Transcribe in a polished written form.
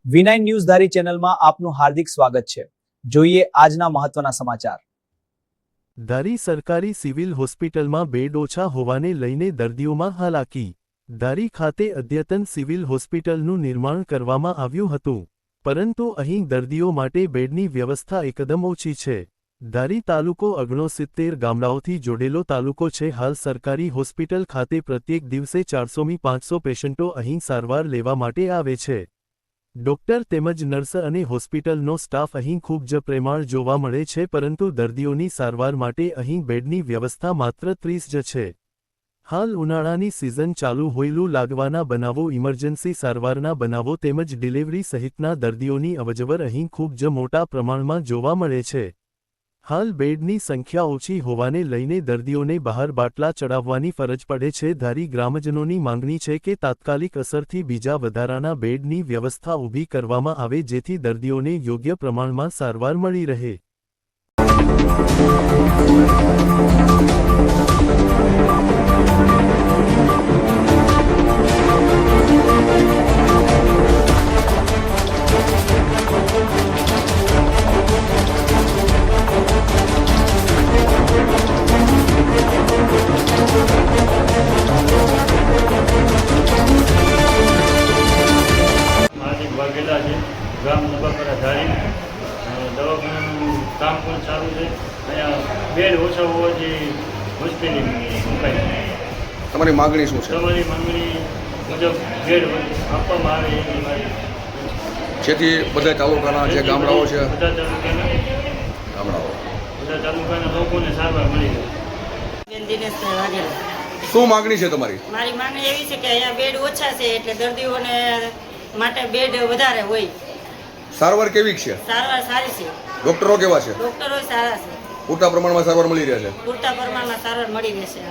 V9 news ધારી ચેનલમાં આપનું હાર્દિક સ્વાગત છે। જોઈએ આજના મહત્વના સમાચાર। ધારી સરકારી સિવિલ હોસ્પિટલમાં બેડ ઓછા હોવાને લઈને દર્દીઓમાં હાલાકી। ધારી ખાતે અદ્યતન સિવિલ હોસ્પિટલનું નિર્માણ કરવામાં આવ્યું હતું, પરંતુ અહીં દર્દીઓ માટે બેડની વ્યવસ્થા એકદમ ઓછી છે। ધારી તાલુકો 69 ગામડાઓથી જોડેલો તાલુકો છે। હાલ સરકારી હોસ્પિટલ ખાતે પ્રત્યેક દિવસે 400થી 500 પેશન્ટો અહીં સારવાર લેવા માટે આવે છે। ડોક્ટર તેમજ નર્સ અને હોસ્પિટલનો સ્ટાફ અહીં ખૂબ જ પ્રેમાળ જોવા મળે છે, પરંતુ દર્દીઓની સારવાર માટે અહીં બેડની વ્યવસ્થા માત્ર 30 જ છે। હાલ ઉનાળાની સિઝન ચાલુ હોઈલું લાગવાના બનાવો, ઇમરજન્સી સારવારના બનાવો તેમજ ડિલિવરી સહિતના દર્દીઓની અવરજવર અહીં ખૂબ જ મોટા પ્રમાણમાં જોવા મળે છે। હાલ બેડની સંખ્યા ઓછી હોવાને લઈને દર્દીઓને બહાર બાટલા ચડાવવાની ફરજ પડે છે। ધારી ગ્રામજનોની માંગણી છે કે તાત્કાલિક અસરથી બીજા વધારાના બેડની વ્યવસ્થા ઊભી કરવામાં આવે, જેથી દર્દીઓને યોગ્ય પ્રમાણમાં સારવાર મળી રહે। વાઘેલા છે, ગામ નવાપરા ધારી। દવાખાનાનું કામ પણ સારું છે। અહીંયા બેડ ઓછા હોવાથી મુશ્કેલી મુકાય। તમારી માગણી શું છે? તમારી માંગણી મુજબ બેડ આપવામાં આવે એની મારી, જેથી બધા તાલુકાના જે ગામડાઓ છે, બધા તાલુકાના લોકોને સારવાર મળી જાય। દિનેશભાઈ વાઘેલા। શું માગણી છે તમારી? મારી માંગણી એવી છે કે અહીંયા બેડ ઓછા છે, એટલે દર્દીઓને માટે બેડ વધારે હોય। સારવાર કેવી છે? સારવાર સારી છે। ડોક્ટરો કેવા છે? ડોક્ટરો સારા છે, પૂરતા પ્રમાણમાં સારવાર મળી રહે છે? પૂરતા પ્રમાણમાં સારવાર મળી રહેશે।